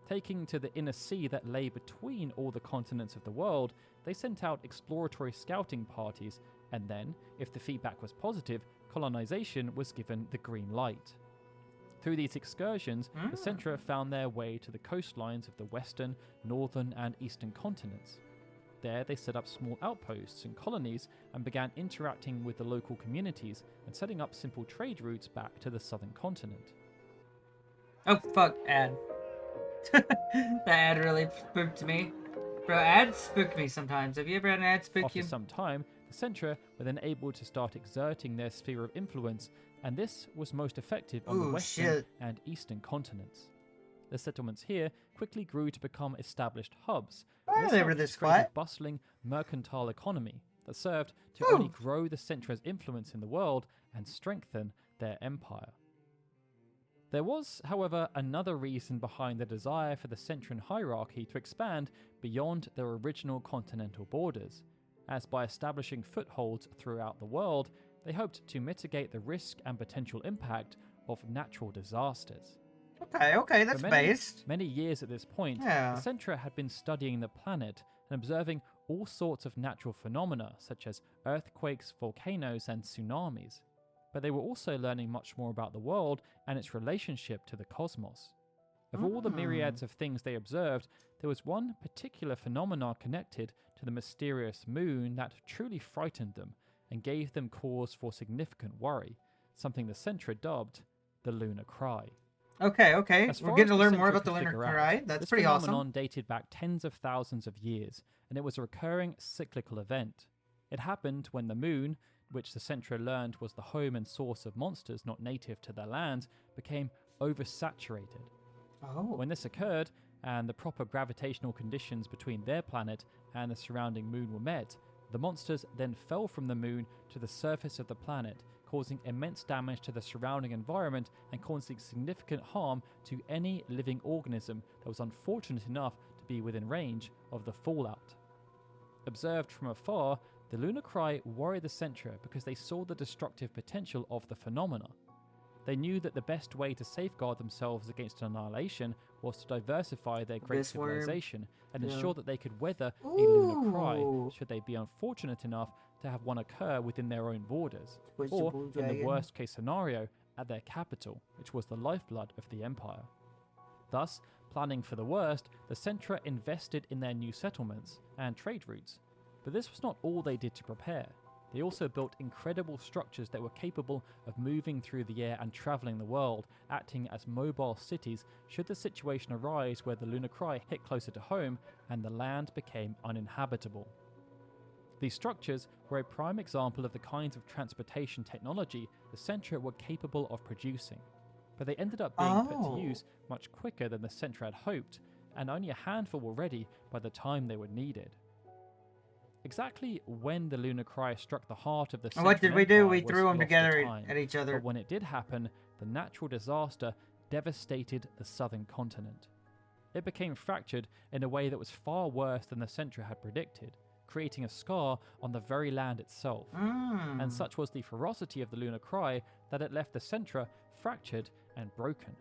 Taking to the inner sea that lay between all the continents of the world, they sent out exploratory scouting parties, and then, if the feedback was positive, colonization was given the green light. Through these excursions, the Centra found their way to the coastlines of the western, northern, and eastern continents. There, they set up small outposts and colonies and began interacting with the local communities and setting up simple trade routes back to the southern continent. Oh, fuck, ad. That ad really spooked me. Bro, ads spook me sometimes. Have you ever had an ad spook you? After some time, the Centra were then able to start exerting their sphere of influence, and this was most effective on the western and eastern continents. The settlements here quickly grew to become established hubs. They were this quiet. A bustling mercantile economy that served to only grow the Centra's influence in the world and strengthen their empire. There was, however, another reason behind the desire for the Centran hierarchy to expand beyond their original continental borders, as by establishing footholds throughout the world, they hoped to mitigate the risk and potential impact of natural disasters. Okay, that's based. Many years at this point, the Centra had been studying the planet and observing all sorts of natural phenomena such as earthquakes, volcanoes, and tsunamis. But they were also learning much more about the world and its relationship to the cosmos. Of all the myriads of things they observed, there was one particular phenomenon connected to the mysterious moon that truly frightened them and gave them cause for significant worry, something the Centra dubbed the lunar cry. Okay. We're getting to learn more about the lunar cry. That's pretty awesome. This phenomenon dated back tens of thousands of years, and it was a recurring cyclical event. It happened when the moon, which the Centra learned was the home and source of monsters not native to their land, became oversaturated. When this occurred, and the proper gravitational conditions between their planet and the surrounding moon were met, the monsters then fell from the moon to the surface of the planet, causing immense damage to the surrounding environment and causing significant harm to any living organism that was unfortunate enough to be within range of the fallout. Observed from afar, the lunar cry worried the Centra because they saw the destructive potential of the phenomena. They knew that the best way to safeguard themselves against annihilation was to diversify their great civilization and ensure that they could weather a lunar cry should they be unfortunate enough to have one occur within their own borders, or, in the worst case scenario, at their capital, which was the lifeblood of the empire. Thus, planning for the worst, the Centra invested in their new settlements and trade routes. But this was not all they did to prepare. They also built incredible structures that were capable of moving through the air and travelling the world, acting as mobile cities should the situation arise where the lunar cry hit closer to home and the land became uninhabitable. These structures were a prime example of the kinds of transportation technology the Centra were capable of producing, but they ended up being put to use much quicker than the Centra had hoped, and only a handful were ready by the time they were needed. Exactly when the lunar cry struck the heart of the Central what did we do? We Empire threw was them lost together to time, at each other. But when it did happen, the natural disaster devastated the southern continent. It became fractured in a way that was far worse than the Centra had predicted, creating a scar on the very land itself. And such was the ferocity of the lunar cry that it left the Centra fractured and broken.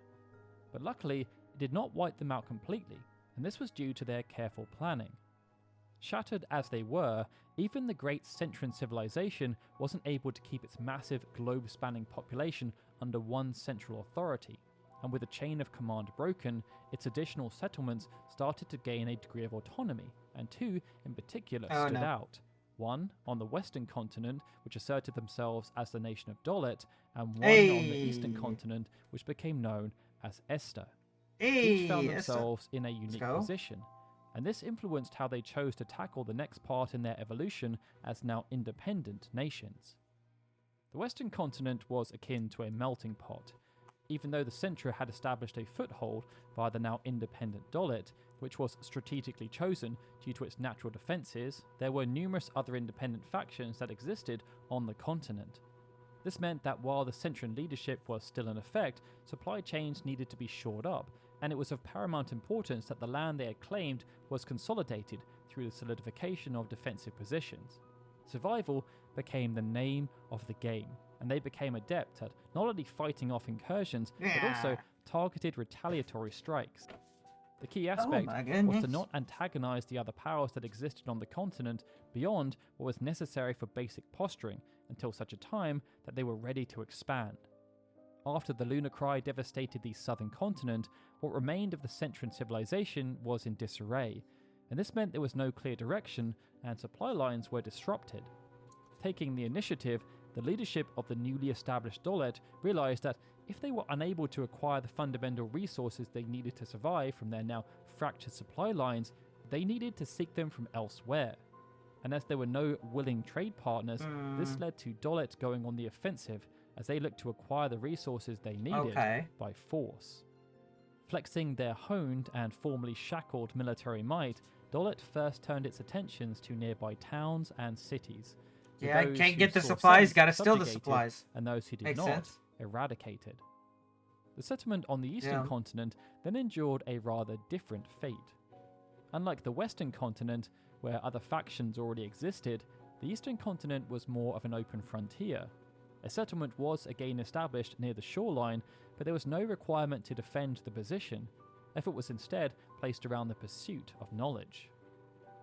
But luckily, it did not wipe them out completely, and this was due to their careful planning. Shattered as they were, even the great Centran civilization wasn't able to keep its massive globe-spanning population under one central authority, and with the chain of command broken, its additional settlements started to gain a degree of autonomy, and two in particular stood out. One on the western continent, which asserted themselves as the nation of Dolet, and one on the eastern continent, which became known as Esther. Each found themselves in a unique position, and this influenced how they chose to tackle the next part in their evolution as now independent nations. The western continent was akin to a melting pot. Even though the Centra had established a foothold via the now independent Dolet, which was strategically chosen due to its natural defences, there were numerous other independent factions that existed on the continent. This meant that while the Centran leadership was still in effect, supply chains needed to be shored up, and it was of paramount importance that the land they had claimed was consolidated through the solidification of defensive positions. Survival became the name of the game, and they became adept at not only fighting off incursions, but also targeted retaliatory strikes. The key aspect was to not antagonize the other powers that existed on the continent beyond what was necessary for basic posturing until such a time that they were ready to expand. After the lunar cry devastated the southern continent, what remained of the Centran civilization was in disarray, and this meant there was no clear direction and supply lines were disrupted. Taking the initiative, the leadership of the newly established Dolet realized that if they were unable to acquire the fundamental resources they needed to survive from their now fractured supply lines, they needed to seek them from elsewhere. And as there were no willing trade partners, this led to Dolet going on the offensive as they looked to acquire the resources they needed by force. Flexing their honed and formerly shackled military might, Dolet first turned its attentions to nearby towns and cities. I can't get the supplies, gotta steal the supplies. And those who did not, eradicated. The settlement on the eastern continent then endured a rather different fate. Unlike the western continent, where other factions already existed, the eastern continent was more of an open frontier. A settlement was again established near the shoreline, but there was no requirement to defend the position. Effort was instead placed around the pursuit of knowledge.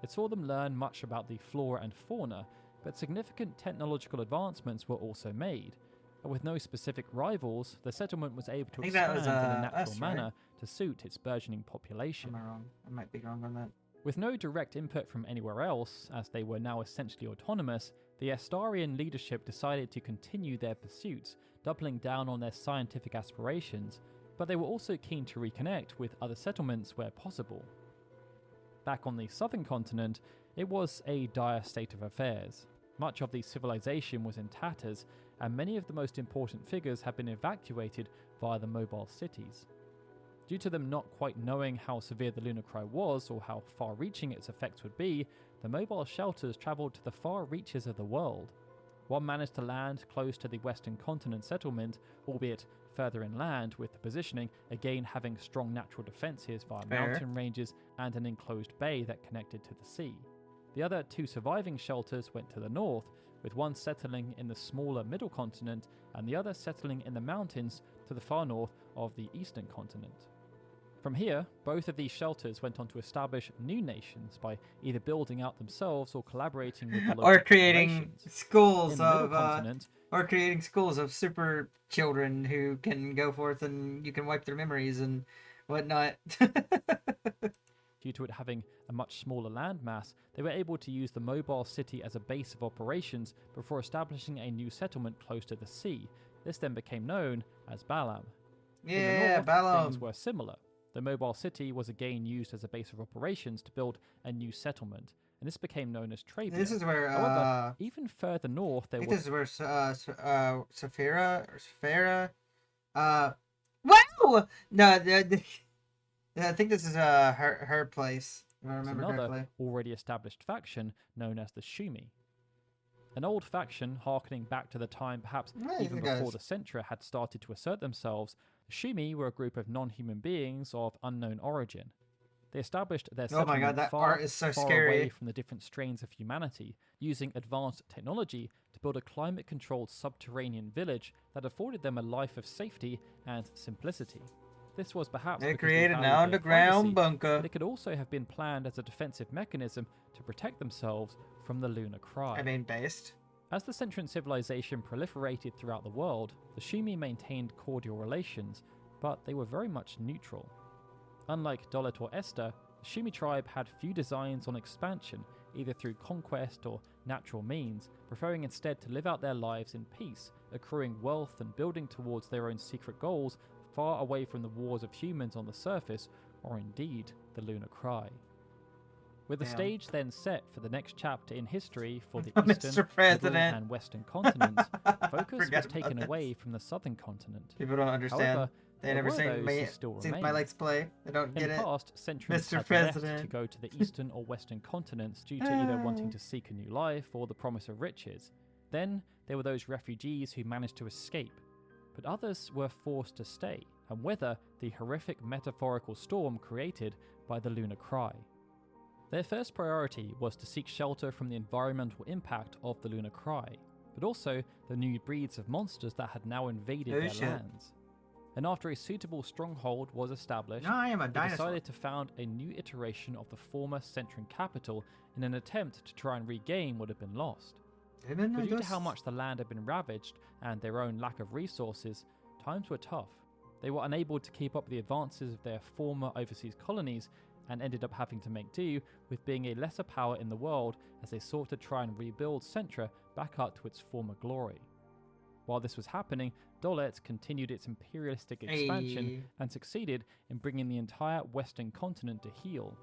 It saw them learn much about the flora and fauna, but significant technological advancements were also made. And with no specific rivals, the settlement was able to expand in a natural manner to suit its burgeoning population. Am I wrong? I might be wrong on that. With no direct input from anywhere else, as they were now essentially autonomous, the Astarian leadership decided to continue their pursuits, doubling down on their scientific aspirations, but they were also keen to reconnect with other settlements where possible. Back on the southern continent, it was a dire state of affairs. Much of the civilization was in tatters, and many of the most important figures had been evacuated via the mobile cities. Due to them not quite knowing how severe the lunar cry was or how far-reaching its effects would be, the mobile shelters travelled to the far reaches of the world. One managed to land close to the western continent settlement, albeit further inland, with the positioning again having strong natural defences via mountain ranges and an enclosed bay that connected to the sea. The other two surviving shelters went to the north, with one settling in the smaller middle continent and the other settling in the mountains to the far north of the eastern continent. From here, both of these shelters went on to establish new nations by either building out themselves or collaborating with the local or creating schools or creating schools of super children who can go forth and you can wipe their memories and whatnot. Due to it having a much smaller landmass, they were able to use the mobile city as a base of operations before establishing a new settlement close to the sea. This then became known as Balam. Yeah, In the north, things were similar. The mobile city was again used as a base of operations to build a new settlement, and this became known as Trabia. This is where, however, even further north, there was... this is where, Saphira, wow! No, I think this is, her place, if I remember correctly. Already established faction known as the Shumi. An old faction harkening back to the time perhaps even before the Centra had started to assert themselves. The Shumi were a group of non-human beings of unknown origin. They established their settlement far away from the different strains of humanity, using advanced technology to build a climate-controlled subterranean village that afforded them a life of safety and simplicity. This was perhaps they created an underground bunker, but it could also have been planned as a defensive mechanism to protect themselves from the lunar cry. As the Centran civilization proliferated throughout the world, the Shumi maintained cordial relations, but they were very much neutral. Unlike Dolet or Esther, the Shumi tribe had few designs on expansion, either through conquest or natural means, preferring instead to live out their lives in peace, accruing wealth and building towards their own secret goals far away from the wars of humans on the surface, or indeed the lunar cry. With the stage then set for the next chapter in history for the eastern, middle and western continents, focus was taken away from the southern continent. People don't understand. However, they never seen my Let's Play. They don't get it. In the past, Centrans had left to go to the eastern or western continents due to either wanting to seek a new life or the promise of riches. Then there were those refugees who managed to escape, but others were forced to stay and weather the horrific metaphorical storm created by the lunar cry. Their first priority was to seek shelter from the environmental impact of the lunar cry, but also the new breeds of monsters that had now invaded their lands. And after a suitable stronghold was established, they decided to found a new iteration of the former Centran capital in an attempt to try and regain what had been lost. But due to how much the land had been ravaged and their own lack of resources, times were tough. They were unable to keep up the advances of their former overseas colonies and ended up having to make do with being a lesser power in the world as they sought to try and rebuild Centra back up to its former glory. While this was happening, Dolet continued its imperialistic expansion and succeeded in bringing the entire western continent to heel.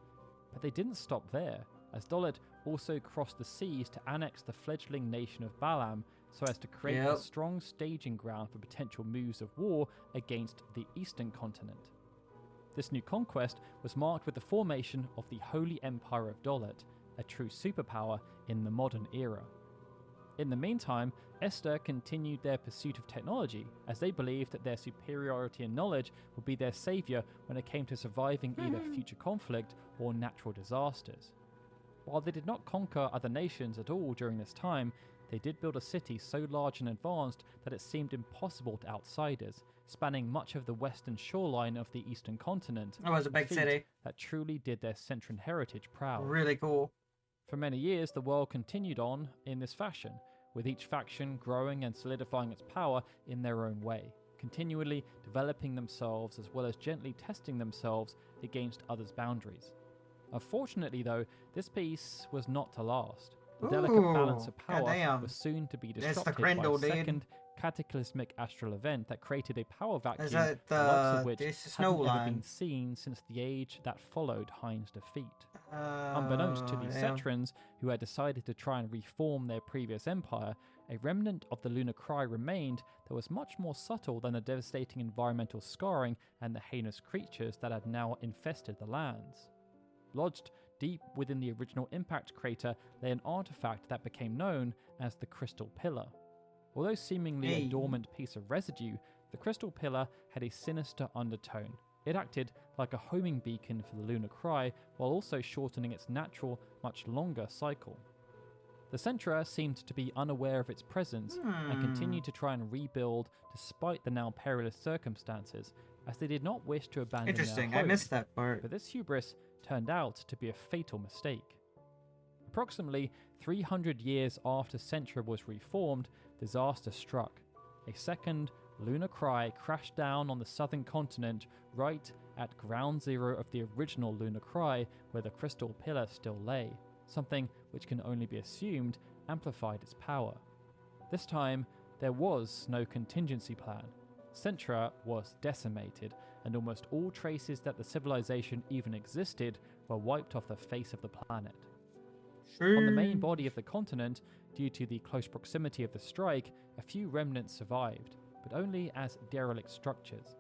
But they didn't stop there, as Dolet also crossed the seas to annex the fledgling nation of Balam so as to create a strong staging ground for potential moves of war against the eastern continent. This new conquest was marked with the formation of the Holy Empire of Dolet, a true superpower in the modern era. In the meantime, Esther continued their pursuit of technology, as they believed that their superiority in knowledge would be their savior when it came to surviving either future conflict or natural disasters. While they did not conquer other nations at all during this time, they did build a city so large and advanced that it seemed impossible to outsiders, spanning much of the western shoreline of the eastern continent. It was a big city that truly did their Centran heritage proud. Really cool. For many years, the world continued on in this fashion, with each faction growing and solidifying its power in their own way, continually developing themselves as well as gently testing themselves against others' boundaries. Unfortunately, though, this peace was not to last. The delicate balance of power was soon to be disrupted by a second cataclysmic astral event that created a power vacuum, the likes of which hadn't ever been seen since the age that followed Hyne's defeat. Unbeknownst to the Cetrans, who had decided to try and reform their previous empire, a remnant of the lunar cry remained that was much more subtle than the devastating environmental scarring and the heinous creatures that had now infested the lands. Lodged deep within the original impact crater lay an artifact that became known as the Crystal Pillar. Although seemingly a dormant piece of residue, the Crystal Pillar had a sinister undertone. It acted like a homing beacon for the lunar cry, while also shortening its natural, much longer cycle. The Centra seemed to be unaware of its presence and continued to try and rebuild despite the now perilous circumstances, as they did not wish to abandon their home. I missed that part. But this hubris turned out to be a fatal mistake. Approximately 300 years after Centra was reformed, disaster struck. A second lunar cry crashed down on the southern continent right at ground zero of the original lunar cry, where the Crystal Pillar still lay, something which can only be assumed amplified its power. This time, there was no contingency plan. Centra was decimated, and almost all traces that the civilization even existed were wiped off the face of the planet. On the main body of the continent, due to the close proximity of the strike, a few remnants survived, but only as derelict structures.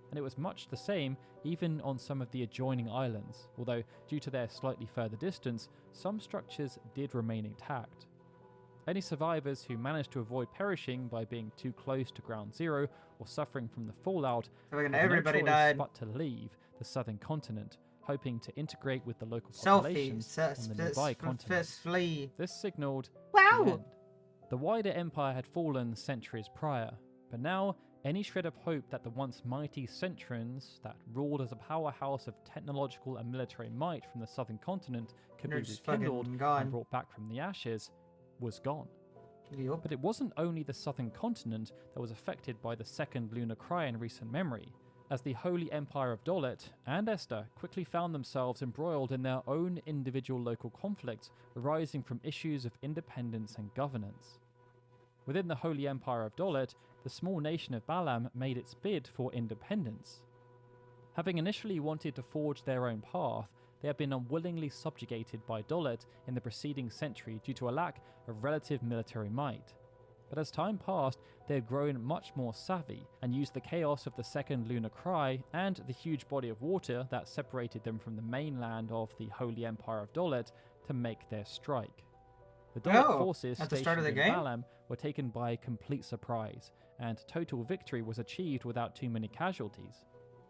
And it was much the same even on some of the adjoining islands, although due to their slightly further distance, some structures did remain intact. Any survivors who managed to avoid perishing by being too close to ground zero or suffering from the fallout had no choice but to leave the southern continent, hoping to integrate with the local populations on the nearby continent. This signaled the end. The wider empire had fallen centuries prior, but now any shred of hope that the once mighty Centrans that ruled as a powerhouse of technological and military might from the southern continent could be rekindled and brought back from the ashes was gone. But it wasn't only the southern continent that was affected by the second lunar cry in recent memory, as the Holy Empire of Dolet and Esther quickly found themselves embroiled in their own individual local conflicts arising from issues of independence and governance. Within the Holy Empire of Dolet, the small nation of Balam made its bid for independence. Having initially wanted to forge their own path, they had been unwillingly subjugated by Dolet in the preceding century due to a lack of relative military might. But as time passed, they had grown much more savvy and used the chaos of the second lunar cry and the huge body of water that separated them from the mainland of the Holy Empire of Dolet to make their strike. The Dolet forces stationed in Balam were taken by complete surprise, and total victory was achieved without too many casualties.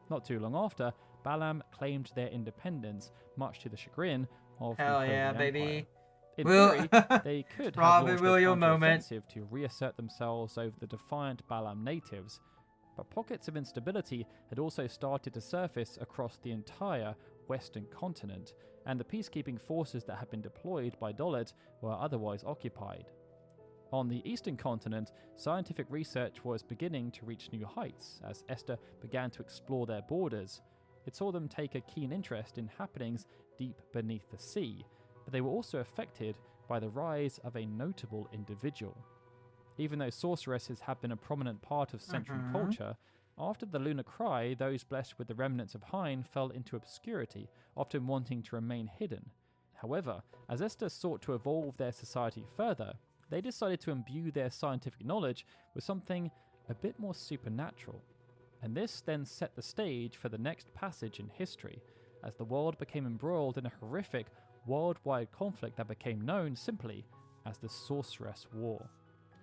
Not too long after, Balam claimed their independence, much to the chagrin of the Holy Empire. In theory, they could have launched a counter-offensive to reassert themselves over the defiant Balam natives, but pockets of instability had also started to surface across the entire western continent, and the peacekeeping forces that had been deployed by Dolet were otherwise occupied. On the eastern continent, scientific research was beginning to reach new heights as Esther began to explore their borders. It saw them take a keen interest in happenings deep beneath the sea, but they were also affected by the rise of a notable individual. Even though sorceresses had been a prominent part of Centran culture, after the lunar cry, those blessed with the remnants of Hyne fell into obscurity, often wanting to remain hidden. However, as Esther sought to evolve their society further, they decided to imbue their scientific knowledge with something a bit more supernatural. And this then set the stage for the next passage in history, as the world became embroiled in a horrific, worldwide conflict that became known simply as the Sorceress War.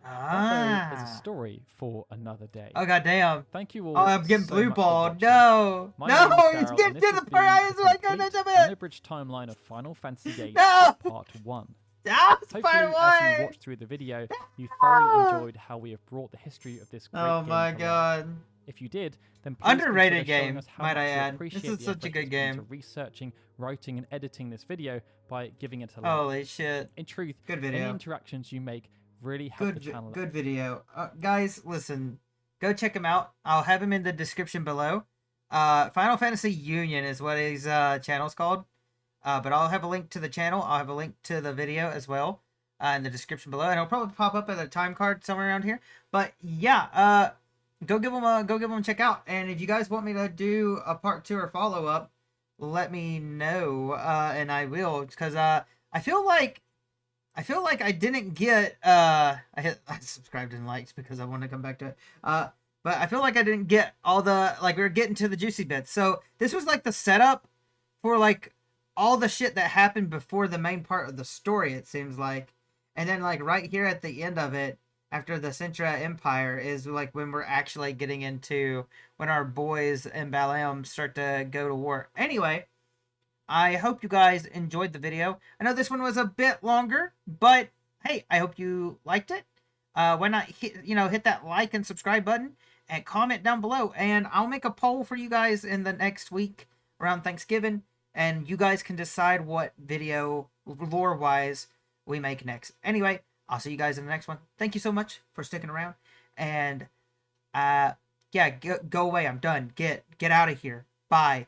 That though is a story for another day. Oh goddamn! Thank you all. Oh, I'm getting so blue much balled. for No, no, it's getting to the part. I was like, unabridged timeline of Final Fantasy VIII Part 1. Hopefully, as you watched through the video, you thoroughly enjoyed how we have brought the history of this great game to life. If you did, then please underrated consider showing game, us how might much I you add. appreciate This is the such effort a good it's put into game. researching, writing, and editing this video by giving it a like. Holy shit. In truth, Good any video. interactions you make really help the channel. Good video. Guys, listen. Go check him out. I'll have him in the description below. Final Fantasy Union is what his channel's called. But I'll have a link to the channel. I'll have a link to the video as well in the description below. And it'll probably pop up at a time card somewhere around here. But yeah, go give him a check out. And if you guys want me to do a part 2 or follow up, let me know, and I will, because I feel like I didn't get I subscribed and liked because I want to come back to it. But I feel like I didn't get all the, like, we were getting to the juicy bits. So this was like the setup for like all the shit that happened before the main part of the story, it seems like. And then like right here at the end of it, after the Sintra Empire, is like when we're actually getting into when our boys in Balaam start to go to war. Anyway, I hope you guys enjoyed the video. I know this one was a bit longer, but hey, I hope you liked it. Why not hit that like and subscribe button and comment down below, and I'll make a poll for you guys in the next week around Thanksgiving, and you guys can decide what video lore wise we make next. Anyway, I'll see you guys in the next one. Thank you so much for sticking around, and yeah, go away. I'm done. Get out of here. Bye.